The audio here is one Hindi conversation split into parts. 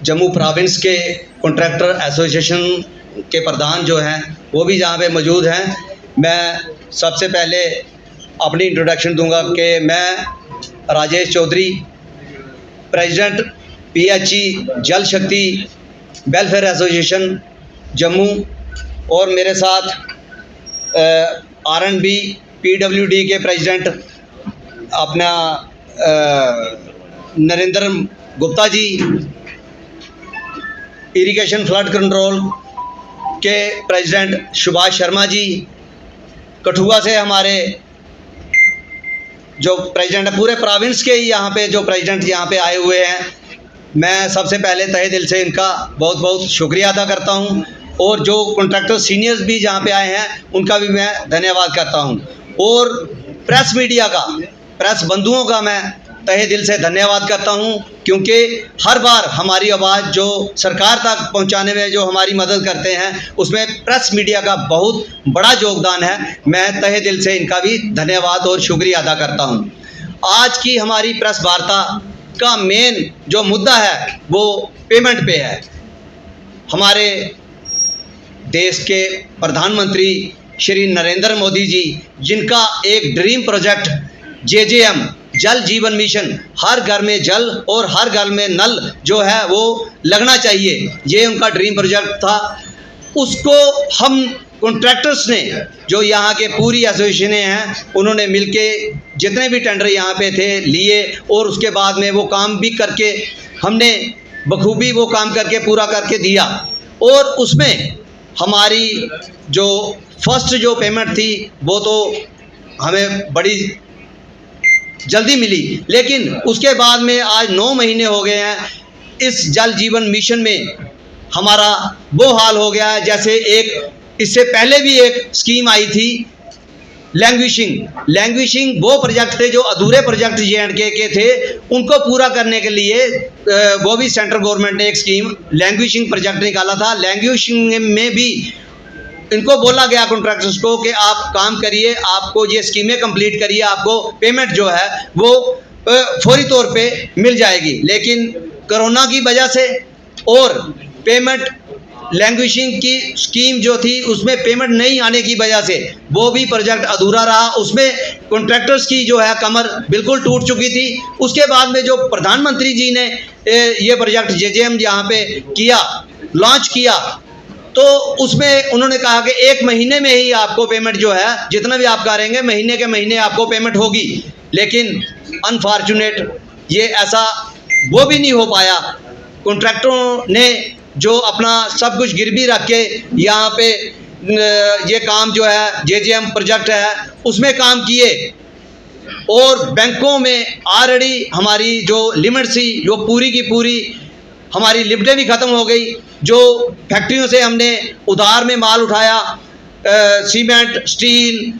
जम्मू प्रोविंस के कॉन्ट्रैक्टर एसोसिएशन के प्रधान जो हैं वो भी यहाँ पे मौजूद हैं। मैं सबसे पहले अपनी इंट्रोडक्शन दूंगा कि मैं राजेश चौधरी, प्रेसिडेंट पीएचई जल शक्ति वेलफेयर एसोसिएशन जम्मू, और मेरे साथ आरएनबी पीडब्ल्यूडी के प्रेसिडेंट अपना Narendra Gupta ji, irrigation flood control के प्रेसिडेंट सुभाष शर्मा जी, कठुआ से हमारे जो प्रेसिडेंट है, पूरे प्रोविंस के ही यहाँ पे जो प्रेसिडेंट यहाँ पे आए हुए हैं, मैं सबसे पहले तहे दिल से इनका बहुत बहुत शुक्रिया अदा करता हूँ। और जो कॉन्ट्रैक्टर सीनियर्स भी जहाँ पे आए हैं उनका भी मैं धन्यवाद करता हूँ। और प्रेस मीडिया का, प्रेस बंधुओं का मैं तहे दिल से धन्यवाद करता हूँ, क्योंकि हर बार हमारी आवाज़ जो सरकार तक पहुँचाने में जो हमारी मदद करते हैं उसमें प्रेस मीडिया का बहुत बड़ा योगदान है। मैं तहे दिल से इनका भी धन्यवाद और शुक्रिया अदा करता हूँ। आज की हमारी प्रेस वार्ता का मेन जो मुद्दा है वो पेमेंट पे है। हमारे देश के प्रधानमंत्री श्री नरेंद्र मोदी जी, जिनका एक ड्रीम प्रोजेक्ट जेजेएम जल जीवन मिशन, हर घर में जल और हर घर में नल जो है वो लगना चाहिए, ये उनका ड्रीम प्रोजेक्ट था। उसको हम कॉन्ट्रैक्टर्स ने, जो यहाँ के पूरी एसोसिएशनें हैं, उन्होंने मिलके जितने भी टेंडर यहाँ पे थे लिए, और उसके बाद में वो काम भी करके हमने बखूबी वो काम करके पूरा करके दिया। और उसमें हमारी जो फर्स्ट जो पेमेंट थी वो तो हमें बड़ी जल्दी मिली, लेकिन उसके बाद में आज 9 महीने हो गए हैं इस जल जीवन मिशन में। हमारा वो हाल हो गया है जैसे एक इससे पहले भी एक स्कीम आई थी लैंग्विशिंग वो प्रोजेक्ट थे जो अधूरे प्रोजेक्ट जे&के के थे, उनको पूरा करने के लिए वो भी सेंट्रल गवर्नमेंट ने एक स्कीम लैंग्विशिंग प्रोजेक्ट निकाला था। लैंग्विशिंग में भी इनको बोला गया कॉन्ट्रैक्टर्स को कि आप काम करिए, आपको ये स्कीमें कंप्लीट करिए, आपको पेमेंट जो है वो फौरी तौर पे मिल जाएगी। लेकिन कोरोना की वजह से और पेमेंट लैंग्विशिंग की स्कीम जो थी उसमें पेमेंट नहीं आने की वजह से वो भी प्रोजेक्ट अधूरा रहा। उसमें कॉन्ट्रैक्टर्स की जो है कमर बिल्कुल टूट चुकी थी। उसके बाद में जो प्रधानमंत्री जी ने ये प्रोजेक्ट जेजेएम यहाँ पे किया, लॉन्च किया, तो उसमें उन्होंने कहा कि 1 महीने में ही आपको पेमेंट जो है जितना भी आप करेंगे महीने के महीने आपको पेमेंट होगी। लेकिन अनफॉर्चुनेट ये ऐसा वो भी नहीं हो पाया। कॉन्ट्रैक्टरों ने जो अपना सब कुछ गिरवी रख के यहाँ पे ये काम जो है जेजेएम प्रोजेक्ट है उसमें काम किए, और बैंकों में ऑलरेडी हमारी जो लिमिट थी जो पूरी की पूरी हमारी लिमिटें भी ख़त्म हो गई। जो फैक्ट्रियों से हमने उधार में माल उठाया, सीमेंट, स्टील,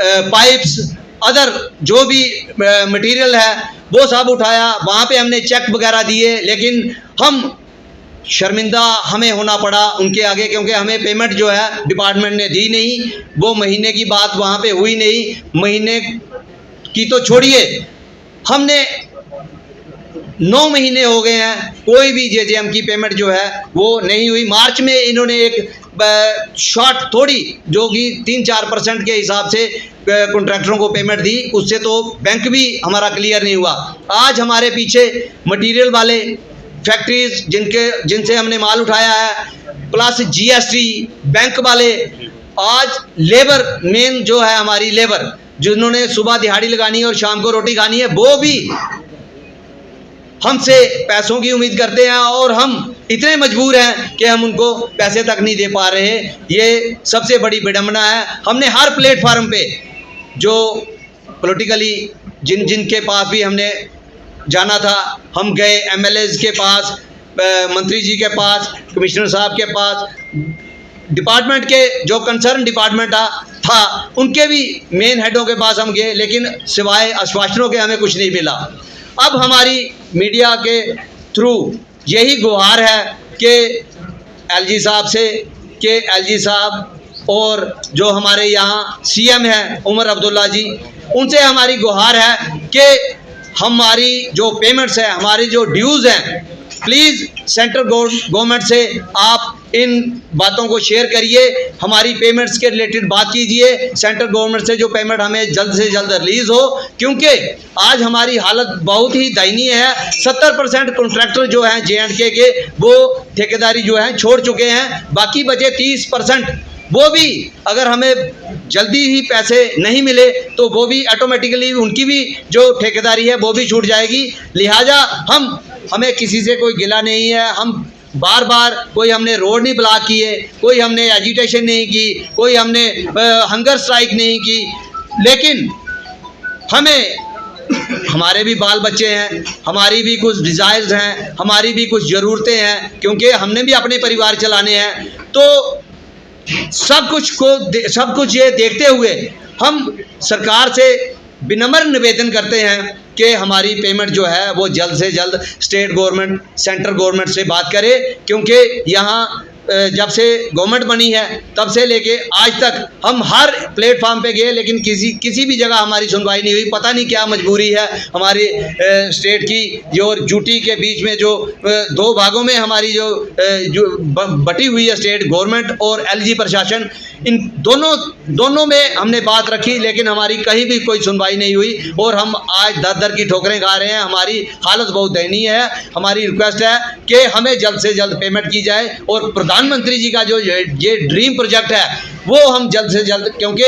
पाइप्स, अदर जो भी मटेरियल है वो सब उठाया, वहाँ पे हमने चेक वगैरह दिए, लेकिन हम शर्मिंदा हमें होना पड़ा उनके आगे, क्योंकि हमें पेमेंट जो है डिपार्टमेंट ने दी नहीं। वो महीने की बात वहाँ पे हुई नहीं, महीने की तो छोड़िए, हमने 9 महीने हो गए हैं कोई भी जेजेएम की पेमेंट जो है वो नहीं हुई। मार्च में इन्होंने एक शॉर्ट थोड़ी जो कि 3-4% के हिसाब से कॉन्ट्रैक्टरों को पेमेंट दी, उससे तो बैंक भी हमारा क्लियर नहीं हुआ। आज हमारे पीछे मटेरियल वाले फैक्ट्रीज जिनसे हमने माल उठाया है, प्लस जीएसटी, बैंक वाले, आज लेबर मेन जो है हमारी लेबर जिन्होंने सुबह दिहाड़ी लगानी है और शाम को रोटी खानी है, वो भी हमसे पैसों की उम्मीद करते हैं, और हम इतने मजबूर हैं कि हम उनको पैसे तक नहीं दे पा रहे। ये सबसे बड़ी विडंबना है। हमने हर प्लेटफार्म पे जो पॉलिटिकली जिनके पास भी हमने जाना था, हम गए एमएलएज के पास, मंत्री जी के पास, कमिश्नर साहब के पास, डिपार्टमेंट के जो कंसर्न डिपार्टमेंट था उनके भी मेन हेडों के पास हम गए, लेकिन सिवाय आश्वासनों के हमें कुछ नहीं मिला। अब हमारी मीडिया के थ्रू यही गुहार है कि एलजी साहब से कि एलजी साहब और जो हमारे यहाँ सीएम हैं उमर अब्दुल्ला जी, उनसे हमारी गुहार है कि हमारी जो पेमेंट्स है, हमारी जो ड्यूज़ हैं, प्लीज़ सेंट्रल गवर्नमेंट से आप इन बातों को शेयर करिए, हमारी पेमेंट्स के रिलेटेड बात कीजिए, सेंट्रल गवर्नमेंट से जो पेमेंट हमें जल्द से जल्द रिलीज़ हो, क्योंकि आज हमारी हालत बहुत ही दयनीय है। 70% कॉन्ट्रैक्टर जो हैं JNK के वो ठेकेदारी जो है छोड़ चुके हैं, बाकी बचे 30%, वो भी अगर हमें जल्दी ही पैसे नहीं मिले तो वो भी ऑटोमेटिकली उनकी भी जो ठेकेदारी है वो भी छूट जाएगी। लिहाजा हमें किसी से कोई गिला नहीं है, हम बार बार कोई हमने रोड नहीं ब्लॉक किए, कोई हमने एजिटेशन नहीं की, कोई हमने हंगर स्ट्राइक नहीं की, लेकिन हमारे भी बाल बच्चे हैं, हमारी भी कुछ डिज़ायर्स हैं, हमारी भी कुछ ज़रूरतें हैं, क्योंकि हमने भी अपने परिवार चलाने हैं। तो सब कुछ ये देखते हुए हम सरकार से विनम्र निवेदन करते हैं कि हमारी पेमेंट जो है वो जल्द से जल्द स्टेट गवर्नमेंट सेंट्रल गवर्नमेंट से बात करे, क्योंकि यहाँ जब से गवर्नमेंट बनी है तब से लेके आज तक हम हर प्लेटफार्म पे गए, लेकिन किसी भी जगह हमारी सुनवाई नहीं हुई। पता नहीं क्या मजबूरी है हमारी स्टेट की, जो ड्यूटी के बीच में जो दो भागों में हमारी जो बटी हुई है स्टेट गवर्नमेंट और LG प्रशासन, इन दोनों में हमने बात रखी, लेकिन हमारी कहीं भी कोई सुनवाई नहीं हुई और हम आज दर की ठोकरें खा रहे हैं। हमारी हालत बहुत दयनीय है। हमारी रिक्वेस्ट है कि हमें जल्द से जल्द पेमेंट की जाए और प्रधानमंत्री जी का जो ये ड्रीम प्रोजेक्ट है वो हम जल्द से जल्द, क्योंकि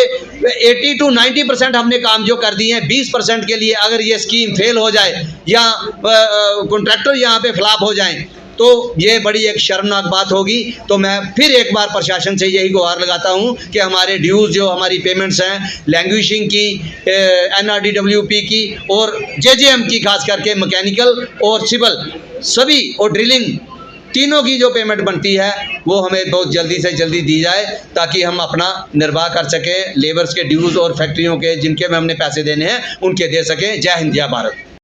80 to 90% हमने काम जो कर दिए हैं, 20% के लिए अगर ये स्कीम फेल हो जाए या कॉन्ट्रैक्टर यहाँ पे फ्लॉप हो जाएं तो ये बड़ी एक शर्मनाक बात होगी। तो मैं फिर एक बार प्रशासन से यही गुहार लगाता हूँ कि हमारे ड्यूज़ जो हमारी पेमेंट्स हैं लैंग्वेजिंग की, NRDWP की और JJM की, खास करके मैकेनिकल और सिविल सभी और ड्रिलिंग तीनों की जो पेमेंट बनती है वो हमें बहुत जल्दी से जल्दी दी जाए, ताकि हम अपना निर्वाह कर सकें, लेबर्स के ड्यूज़ और फैक्ट्रियों के जिनके में हमने पैसे देने हैं उनके दे सकें। जय हिंद, जय भारत।